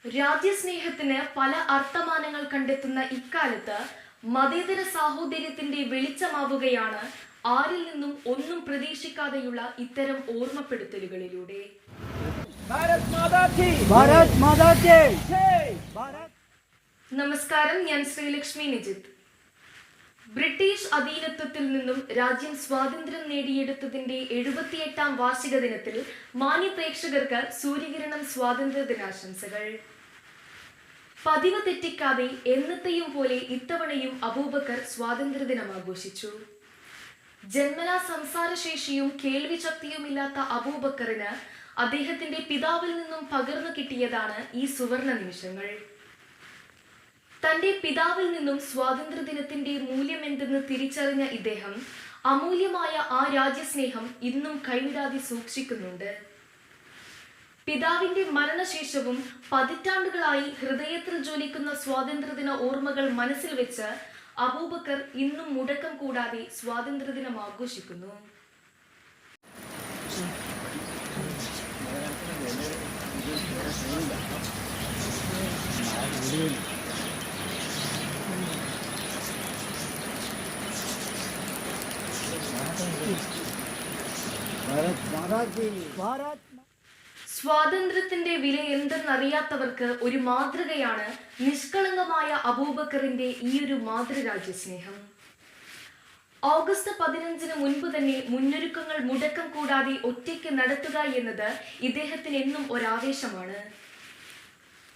രാജ്യസ്നേഹത്തിന് പല അർത്ഥമാനങ്ങൾ കണ്ടെത്തുന്ന ഇക്കാലത്ത് മതേതര സാഹോദര്യത്തിന്റെ വെളിച്ചമാവുകയാണ് ആരിൽ നിന്നും ഒന്നും പ്രതീക്ഷിക്കാതെയുള്ള ഇത്തരം ഓർമ്മപ്പെടുത്തലുകളിലൂടെ. നമസ്കാരം, ഞാൻ ശ്രീലക്ഷ്മി നിജിത്ത്. ബ്രിട്ടീഷ് അധീനത്വത്തിൽ നിന്നും രാജ്യം സ്വാതന്ത്ര്യം നേടിയെടുത്തതിന്റെ 78ാം വാർഷിക ദിനത്തിൽ മാന്യ പ്രേക്ഷകർക്ക് സൂര്യകിരണം സ്വാതന്ത്ര്യ ദിനാശംസകൾ. പതിവ് തെറ്റിക്കാതെ എന്നത്തെയും പോലെ ഇത്തവണയും അബൂബക്കർ സ്വാതന്ത്ര്യദിനം ആഘോഷിച്ചു. ജന്മനാ സംസാരശേഷിയും കേൾവി ശക്തിയുമില്ലാത്ത അബൂബക്കറിന് അദ്ദേഹത്തിന്റെ പിതാവിൽ നിന്നും പകർന്നു കിട്ടിയതാണ് ഈ സുവർണ നിമിഷങ്ങൾ. തന്റെ പിതാവിൽ നിന്നും സ്വാതന്ത്ര്യദിനത്തിന്റെ മൂല്യം എന്തെന്ന് തിരിച്ചറിഞ്ഞ ഇദ്ദേഹം അമൂല്യമായ ആ രാജ്യസ്നേഹം ഇന്നും കൈവിടാതെ സൂക്ഷിക്കുന്നുണ്ട്. പിതാവിന്റെ മരണശേഷവും പതിറ്റാണ്ടുകളായി ഹൃദയത്തിൽ ജ്വലിക്കുന്ന സ്വാതന്ത്ര്യദിന ഓർമ്മകൾ മനസ്സിൽ വെച്ച് അബൂബക്കർ ഇന്നും മുടക്കം കൂടാതെ സ്വാതന്ത്ര്യദിനം ആഘോഷിക്കുന്നു. സ്വാതന്ത്ര്യത്തിന്റെ വില എന്തെന്നറിയാത്തവർക്ക് ഒരു മാതൃകയാണ് നിഷ്കളങ്കമായ അബൂബക്കറിന്റെ ഈയൊരു മാതൃരാജ്യസ്നേഹം. ഓഗസ്റ്റ് 15 മുൻപ് തന്നെ മുന്നൊരുക്കങ്ങൾ മുടക്കം കൂടാതെ ഒറ്റയ്ക്ക് നടത്തുക എന്നത് ഇദ്ദേഹത്തിന് എന്നും ഒരാവേശമാണ്.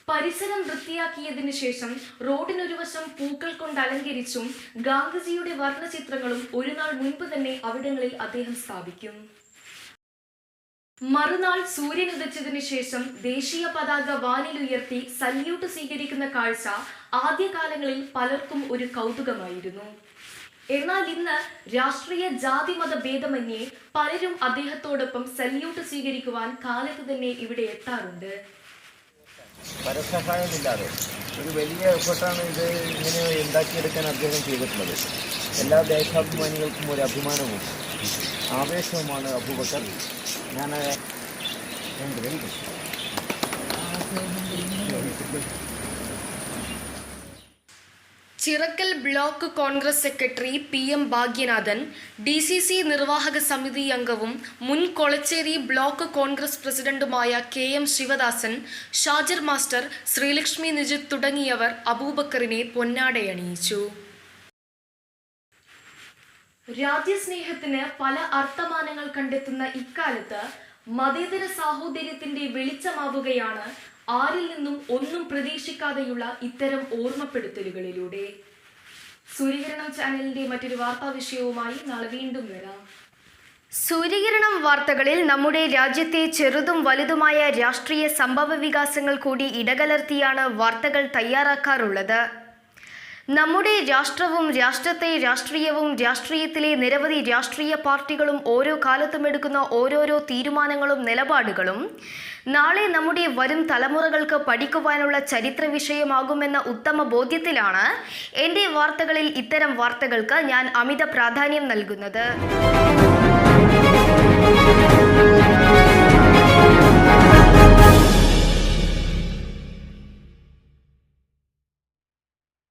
പരിസരം വൃത്തിയാക്കിയതിനു ശേഷം റോഡിനൊരുവശം പൂക്കൾ കൊണ്ട് അലങ്കരിച്ചും ഗാന്ധിജിയുടെ വർണ്ണചിത്രങ്ങളും ഒരു നാൾ മുൻപ് തന്നെ അവിടങ്ങളിൽ അദ്ദേഹം സ്ഥാപിക്കും. മറുനാൾ സൂര്യൻ ഉദിച്ചതിനു ശേഷം ദേശീയ പതാക വാനിലുയർത്തി സല്യൂട്ട് സ്വീകരിക്കുന്ന കാഴ്ച ആദ്യകാലങ്ങളിൽ പലർക്കും ഒരു കൗതുകമായിരുന്നു. എന്നാൽ ഇന്ന് രാഷ്ട്രീയ ജാതിമത ഭേദമന്യേ പലരും അദ്ദേഹത്തോടൊപ്പം സല്യൂട്ട് സ്വീകരിക്കുവാൻ കാലത്ത് തന്നെ ഇവിടെ എത്താറുണ്ട്. പരസഹായമില്ലാതെ ഒരു വലിയ എഫർട്ടാണ് ഇത് ഇങ്ങനെ ഉണ്ടാക്കിയെടുക്കാൻ അദ്ദേഹം ചെയ്തിട്ടുള്ളത്. എല്ലാ ദേശാഭിമാനികൾക്കും ഒരു അഭിമാനവും ആവേശവുമാണ് അബൂബക്കർ. ഞാൻ Chirakkal block Congress secretary PM Bhagyanathan, DCC നിർവാഹക സമിതി അംഗവും മുൻ കൊളച്ചേരി ബ്ലോക്ക് കോൺഗ്രസ് പ്രസിഡന്റുമായ KM ശിവദാസൻ, ഷാജർ മാസ്റ്റർ, ശ്രീലക്ഷ്മി നിജിത്ത് തുടങ്ങിയവർ അബൂബക്കറിനെ പൊന്നാടയണിയിച്ചു. രാജ്യസ്നേഹത്തിന് പല അർത്ഥമാനങ്ങൾ കണ്ടെത്തുന്ന ഇക്കാലത്ത് മതേതര സാഹോദര്യത്തിന്റെ വെളിച്ചമാവുകയാണ് ആരിൽ നിന്നും ഒന്നും പ്രതീക്ഷിക്കാതെയുള്ള ഇത്തരം ഓർമ്മപ്പെടുത്തലുകളിലൂടെ. സൂര്യകിരണം ചാനലിന്റെ മറ്റൊരു വാർത്താ വിഷയവുമായി നാളെ വീണ്ടും വരാം. സൂര്യകിരണം വാർത്തകളിൽ നമ്മുടെ രാജ്യത്തെ ചെറുതും വലുതുമായ രാഷ്ട്രീയ സംഭവ വികാസങ്ങൾ കൂടി ഇടകലർത്തിയാണ് വാർത്തകൾ തയ്യാറാക്കാറുള്ളത്. നമ്മുടെ രാഷ്ട്രവും രാഷ്ട്രത്തെ രാഷ്ട്രീയവും രാഷ്ട്രീയത്തിലെ നിരവധി രാഷ്ട്രീയ പാർട്ടികളും ഓരോ കാലത്തും എടുക്കുന്ന ഓരോരോ തീരുമാനങ്ങളും നിലപാടുകളും നാളെ നമ്മുടെ വരും തലമുറകൾക്ക് പഠിക്കുവാനുള്ള ചരിത്ര വിഷയമാകുമെന്ന ഉത്തമ ബോധ്യത്തിലാണ് എൻ്റെ വാർത്തകളിൽ ഇത്തരം വാർത്തകൾക്ക് ഞാൻ അമിത പ്രാധാന്യം നൽകുന്നത്.